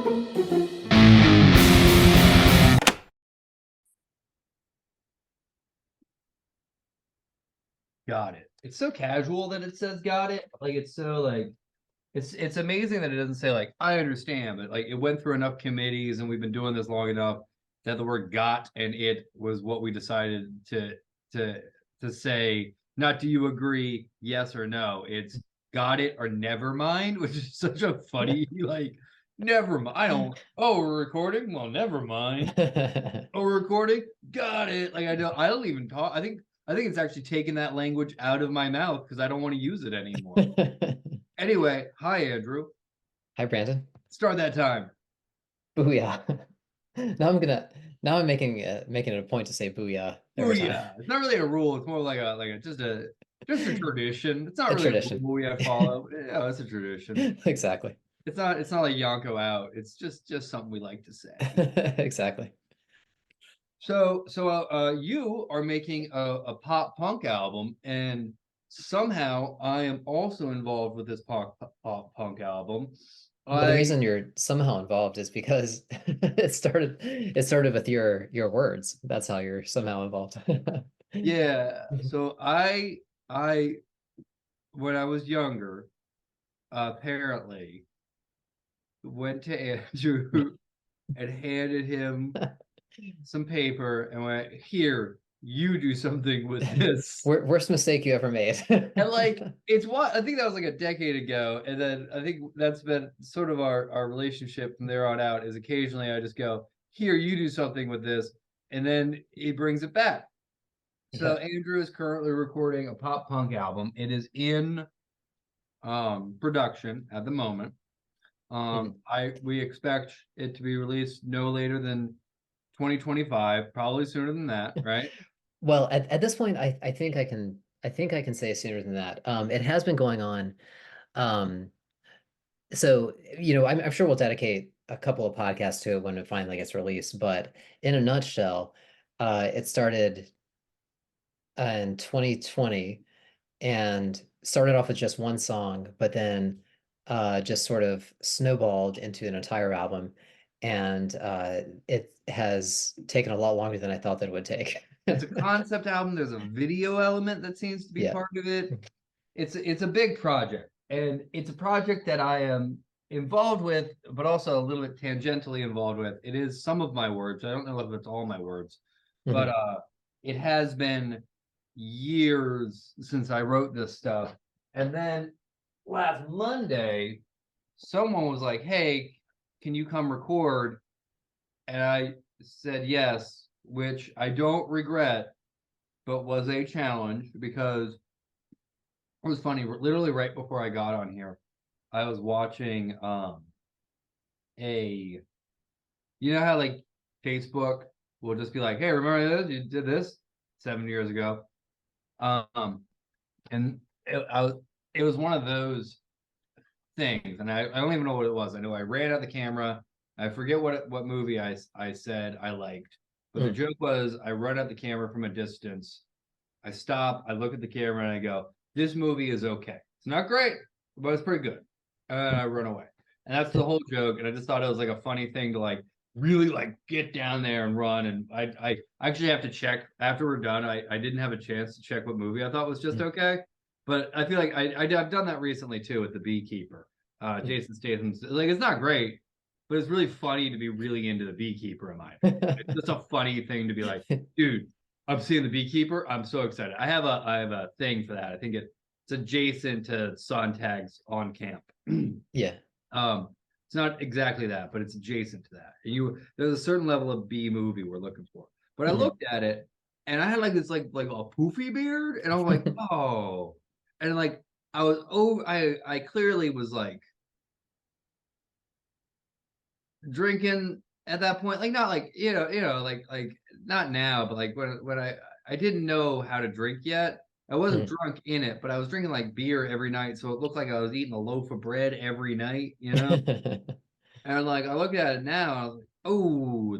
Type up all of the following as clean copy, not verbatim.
Got it. It's so casual that it says got it. Like it's so like it's amazing that it doesn't say like I understand, but like it went through enough committees and we've been doing this long enough that the word got and it was what we decided to to say, not do you agree, yes or no. It's got it or never mind, which is such a funny like never mind. I don't oh we're recording? Well, never mind. Oh, we're recording? Got it. Like I don't even talk. I think it's actually taken that language out of my mouth because I don't want to use it anymore. Anyway, hi Andrew. Hi, Brandon. Start that time. Booyah. Now I'm making it a point to say booyah Oh every time. yeah. It's not really a rule. It's more like a just a tradition. It's not A really a tradition. rule we have to follow. Yeah, it's a tradition. Exactly. It's not like Yonko out. It's just something we like to say. Exactly. You are making a pop punk album, and somehow I am also involved with this pop punk album. Well, the I reason you're somehow involved is because it started with your words. That's how you're somehow involved. Yeah. I when I was younger, apparently went to Andrew and handed him some paper and went, "Here, you do something with this." Worst mistake you ever made. And like it's what I think that was like a decade ago, and then I think that's been sort of our relationship from there on out. Is occasionally I just go, "Here, you do something with this," and then he brings it back. So Yeah. Andrew is currently recording a pop punk album. It is in production at the moment. Mhm. I we expect it to be released no later than 2025, probably sooner than that, right? Well, at this point, I think I can say sooner than that. It has been going on. Um, so I'm sure we'll dedicate a couple of podcasts to it when it finally gets released. But in a nutshell, it started in 2020 and started off with just one song, but then just sort of snowballed into an entire album. And it has taken a lot longer than I thought that it would take. It's a concept album. There's a video element that seems to be Yeah. part of it. It's a big project, and it's a project that I am involved with, but also a little bit tangentially involved with. It is some of my words. I don't know if it's all my words, but Mhm. it has been years since I wrote this stuff. And then last Monday, someone was like, "Hey, can you come record?" And I said yes, which I don't regret, but was a challenge because it was funny. Literally right before I got on here, I was watching a you know how like Facebook will just be like, "Hey, remember this? You did this 7 years ago." Um, and it was one of those things, and I don't even know what it was. I know I ran out the camera. I forget what movie I said I liked, but the Mm. joke was I run out the camera from a distance. I stop, I look at the camera, and I go, "This movie is okay. It's not great, but it's pretty good." And I run away, and that's the whole joke. And I just thought it was like a funny thing to like really like get down there and run. And I actually have to check after we're done. I didn't have a chance to check what movie I thought was just Mm. okay, but I feel like I've done that recently too with The Beekeeper. Mm. Jason Statham's like it's not great, but it's really funny to be really into The Beekeeper in my opinion. It's just a funny thing to be like, dude, I'm seeing The Beekeeper. I'm so excited. I have a thing for that. I think it's adjacent to Sontag's On Camp. Yeah. It's not exactly that, but it's adjacent to that. And there's a certain level of B movie we're looking for. But I Mhm. looked at it and I had like this like a poofy beard, and I'm like, oh, and like I clearly was like drinking at that point, like not like like not now, but like when I didn't know how to drink yet. I wasn't Mm. drunk in it, but I was drinking like beer every night, so it looked like I was eating a loaf of bread every night, you know. And like I look at it now, and I was like, oh,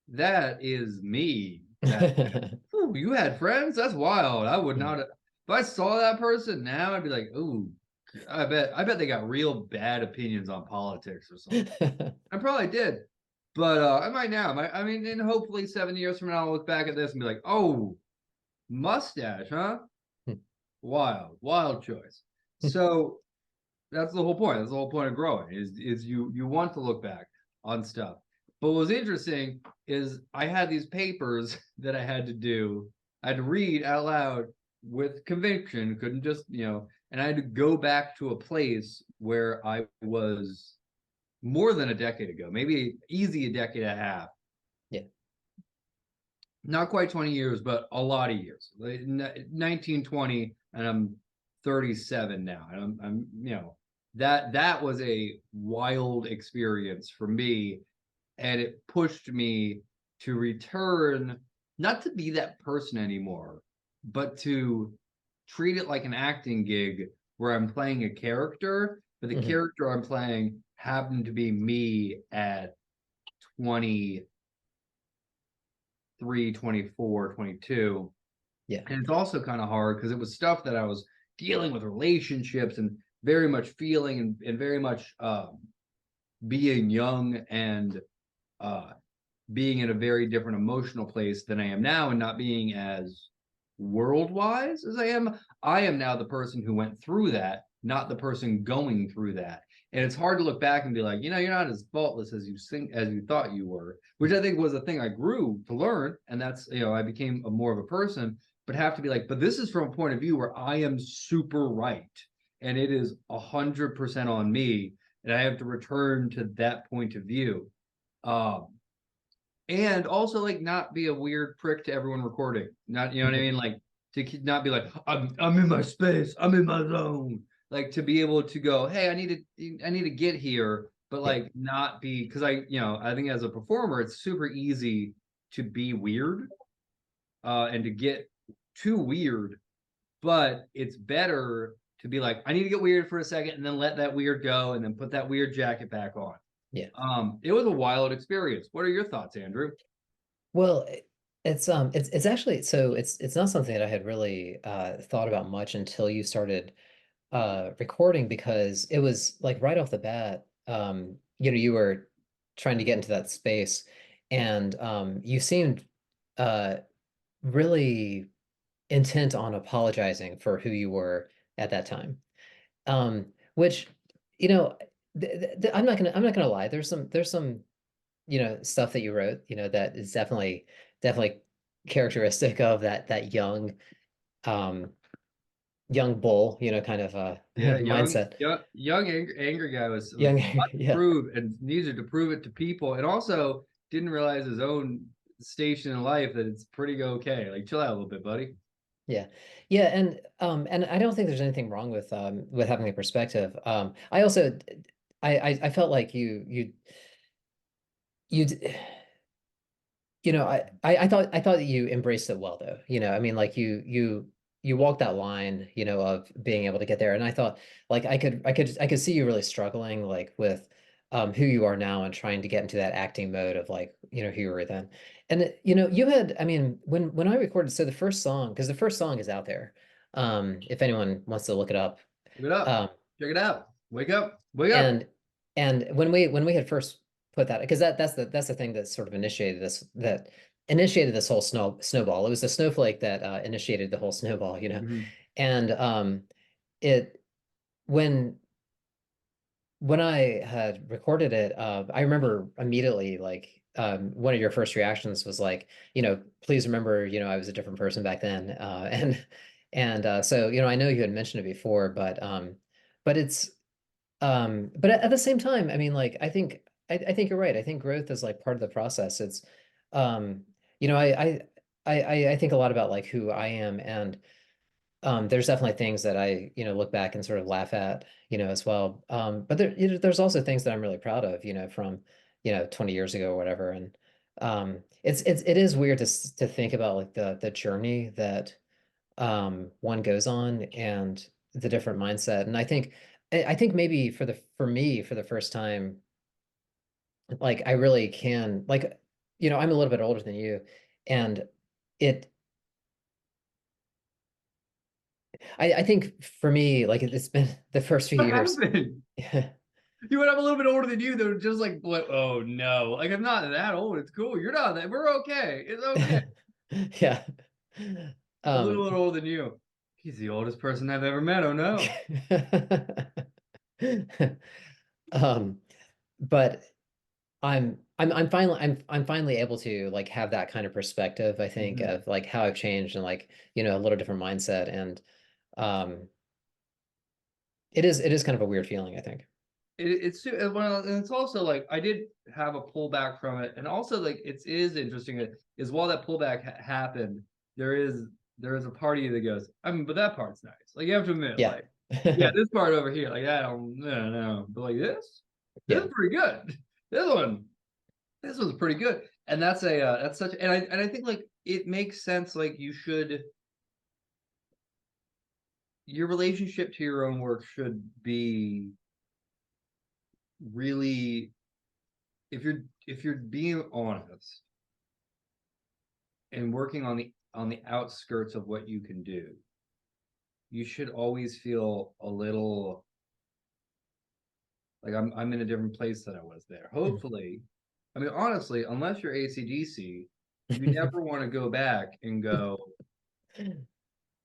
that is me. That ooh, you had friends? That's wild. I would Mm. not. If I saw that person now, I'd be like, oh I bet they got real bad opinions on politics or something. I probably did. But I might now. I mean, and hopefully 7 years from now, I'll look back at this and be like, oh, mustache, huh? Wild, wild choice. So that's the whole point. That's the whole point of growing is you want to look back on stuff. But what was interesting is I had these papers that I had to do. I had to read out loud with conviction, couldn't just, and I had to go back to a place where I was more than a decade ago, maybe easy a decade and a half. Yeah. Not quite 20 years, but a lot of years. Like 1920, and I'm 37 now. And that was a wild experience for me. And it pushed me to return, not to be that person anymore, but to treat it like an acting gig where I'm playing a character, but the character I'm playing happened to be me at 23, 24, 22. Yeah. And it's also kind of hard because it was stuff that I was dealing with, relationships, and very much feeling and very much being young and being in a very different emotional place than I am now, and not being as world wise as I am. I am now the person who went through that, not the person going through that. And it's hard to look back and be like, you're not as faultless as you thought you were, which I think was a thing I grew to learn. And that's, I became more of a person, but have to be like, but this is from a point of view where I am super right. And it is 100% on me. And I have to return to that point of view. And also like not be a weird prick to everyone recording. Not, what I mean? Like to not be like, I'm in my space, I'm in my zone. Like to be able to go, hey, I need to get here, but like not be, because I think as a performer, it's super easy to be weird and to get too weird, but it's better to be like, I need to get weird for a second and then let that weird go and then put that weird jacket back on. Yeah. It was a wild experience. What are your thoughts, Andrew? Well, it's actually, so it's not something that I had really thought about much until you started recording, because it was like right off the bat, you were trying to get into that space, and you seemed uh really intent on apologizing for who you were at that time. Which, you know, I'm not gonna lie. There's some stuff that you wrote, that is definitely characteristic of that um young bull, kind of Yeah, mindset. young angry guy was Young, a lot to yeah, prove and needed to prove it to people, and also didn't realize his own station in life that it's pretty okay. Like, chill out a little bit, buddy. yeah, yeah, and I don't think there's anything wrong with having a perspective. I also I felt like you I thought that you embraced it well, though. I mean, like you walked that line, of being able to get there. And I thought, like, I could see you really struggling, like, with who you are now and trying to get into that acting mode of, like, who you were then. And you had, I mean, when I recorded, so the first song, because the first song is out there, if anyone wants to look it up. Look it up. Um, Check it out. Wake up. Wake up. and when we had first put that, because that's the thing that sort of initiated this whole snowball. It was the snowflake that initiated the whole snowball. Mhm. And it when I had recorded it, I remember immediately, like, one of your first reactions was like, please remember, I was a different person back then. And so, I know you had mentioned it before, but it's but at the same time, I mean, like, I think you're right. I think growth is like part of the process. It's um, you know, I think a lot about, like, who I am, and there's definitely things that I, look back and sort of laugh at, as well. But there's also things that I'm really proud of, from 20 years ago or whatever. And it is weird to think about, like, the journey that one goes on, and the different mindset. And I think maybe for me, for the first time, like, I really can, like, I'm a little bit older than you, and it I think for me, like it's been the first few What years. happened? You went, I'm a little bit older than you. They're just like, oh no, like I'm not that old. It's cool. You're not that. We're okay. It's okay. Yeah. A Um, little older than you. He's the oldest person I've ever met. Oh no. um, but I'm finally able to like have that kind of perspective, I think, Mhm. of like how I've changed and like, a little different mindset. And um it is kind of a weird feeling, I think. Well, and it's also like I did have a pullback from it, and also like it is interesting is while that pullback happened, there is there is a part of you that goes, I mean, but that part's nice. Like you have to admit, Yeah. like yeah, this part over here, like I don't no no, but like this Yeah. is pretty good. This one, this one's pretty good, and that's such, and I think like it makes sense. Like you should your relationship to your own work should be really if you're being honest and working on the outskirts of what you can do, you should always feel a little like I'm in a different place than I was there. Hopefully, I mean honestly, unless you're ACDC, you never want to go back and go,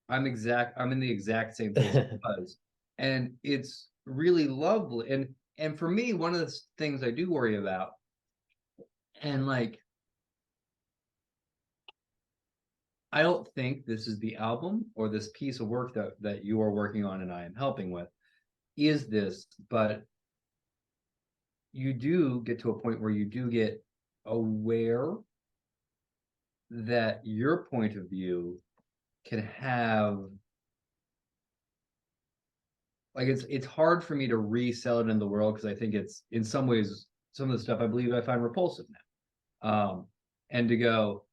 I'm in the exact same place I was. And it's really lovely. And for me, one of the things I do worry about, and like I don't think this is the album or this piece of work that you are working on and I am helping with is this, but you do get to a point where you do get aware that your point of view can have like it's hard for me to resell it in the world because I think it's in some ways some of the stuff I believe I find repulsive now. And to go,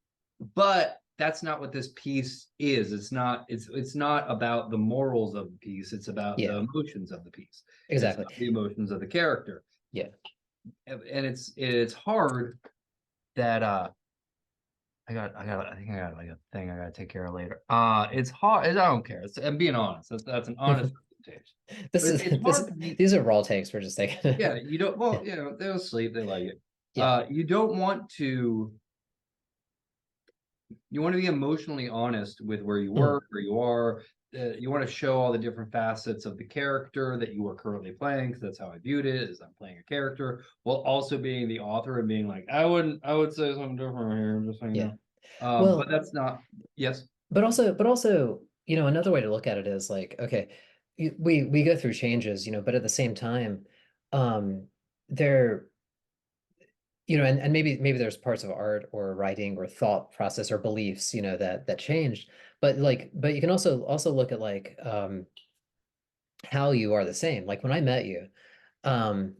but that's not what this piece is. It's not about the morals of the piece. It's about the Yeah, emotions of the piece. It's exactly. about the emotions of the character. Yeah. And it's hard that I think I got like a thing I gotta take care of later. It's hard. I don't care. I'm being honest. That's an honest representation. This But is it's this hard for me. these are raw takes we're just taking. Yeah, you don't. Well, you know, they'll sleep. They like it. Yeah. You don't want to. You want to be emotionally honest with where you Mhm. work, where you are. You want to show all the different facets of the character that you are currently playing, because that's how I viewed it, is I'm playing a character, while also being the author and being like, I would say something different here, just so you Yeah. know. But Well, that's not, yes. but also, another way to look at it is like, okay, we go through changes, but at the same time, there, and maybe there's parts of art or writing or thought process or beliefs, that changed. But you can also look at like how you are the same. Like when I met you, um,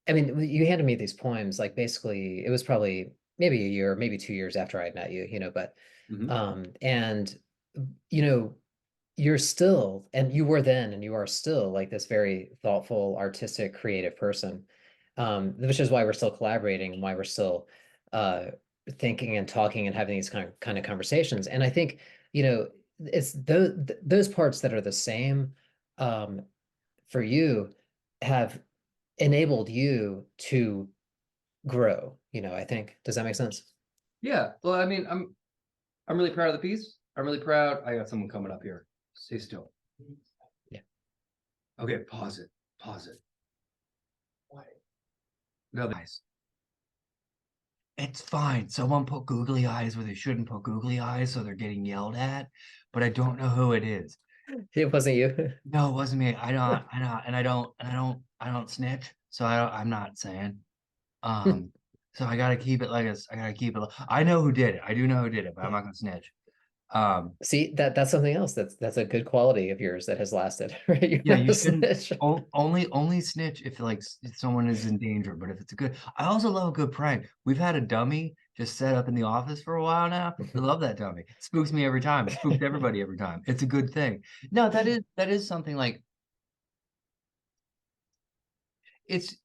I mean, you handed me these poems, like basically it was probably maybe a year, maybe 2 years after I met you, but Mhm. and you know, you're still, and you were then, and you are still like this very thoughtful, artistic, creative person. Which is why we're still collaborating and why we're still uh thinking and talking and having these kind of conversations. And I think, it's those parts that are the same um for you have enabled you to grow, I think. Does that make sense? Yeah. Well, I mean, I'm really proud of the piece. I'm really proud. I got someone coming up here. Stay still. Yeah. Okay, pause it. Pause it. Why? No, guys. It's fine. Someone put googly eyes where they shouldn't put googly eyes, so they're getting yelled at, but I don't know who it is. It wasn't you. No, it wasn't me. I don't, and I don't snitch. So I'm not saying. So I gotta keep it like I gotta keep it. I know who did it. I do know who did it, but I'm Yeah. not gonna snitch. Um, See, that's something else that's a good quality of yours that has lasted, right? You're yeah, not you a shouldn't snitch. only snitch if like if someone is in danger. But if it's a good, I also love a good prank. We've had a dummy just set up in the office for a while now. I love that dummy. It spooks me every time. It spooks everybody every time. It's a good thing. No, that is something like it's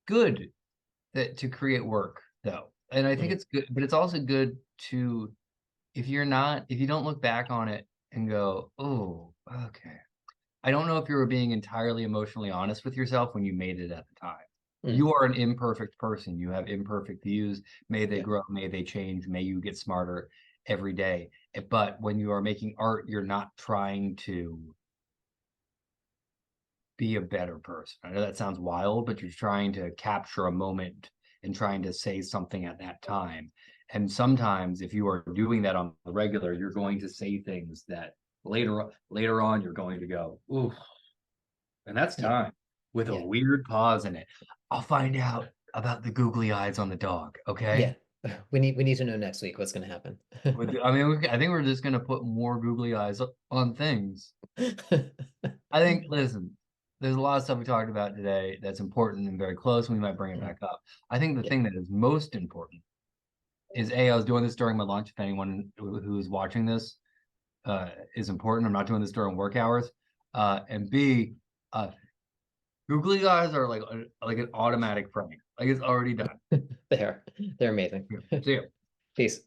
good that to create work though. And I think Mhm. it's good, but it's also good to if you don't look back on it and go, oh, okay. I don't know if you were being entirely emotionally honest with yourself when you made it at the time. Mm, You are an imperfect person. You have imperfect views. May they yeah. grow, may they change, may you get smarter every day. But when you are making art, you're not trying to be a better person. I know that sounds wild, but you're trying to capture a moment and trying to say something at that time. And sometimes if you are doing that on the regular, you're going to say things that later on you're going to go, ooh, and that's Yeah. time with a Yeah. weird pause in it. I'll find out about the googly eyes on the dog, Yeah. okay? We need to know next week what's going to happen. I mean, I think we're just gonna put more googly eyes on things. I think, listen, there's a lot of stuff we talked about today that's important and very close, and we might bring it Mhm. back up. I think the Yeah. thing that is most important is A, I was doing this during my lunch. If anyone who is watching this is important, I'm not doing this during work hours. And B, uh, googly eyes are like an automatic prank. Like it's already done. They're amazing. See ya. Peace.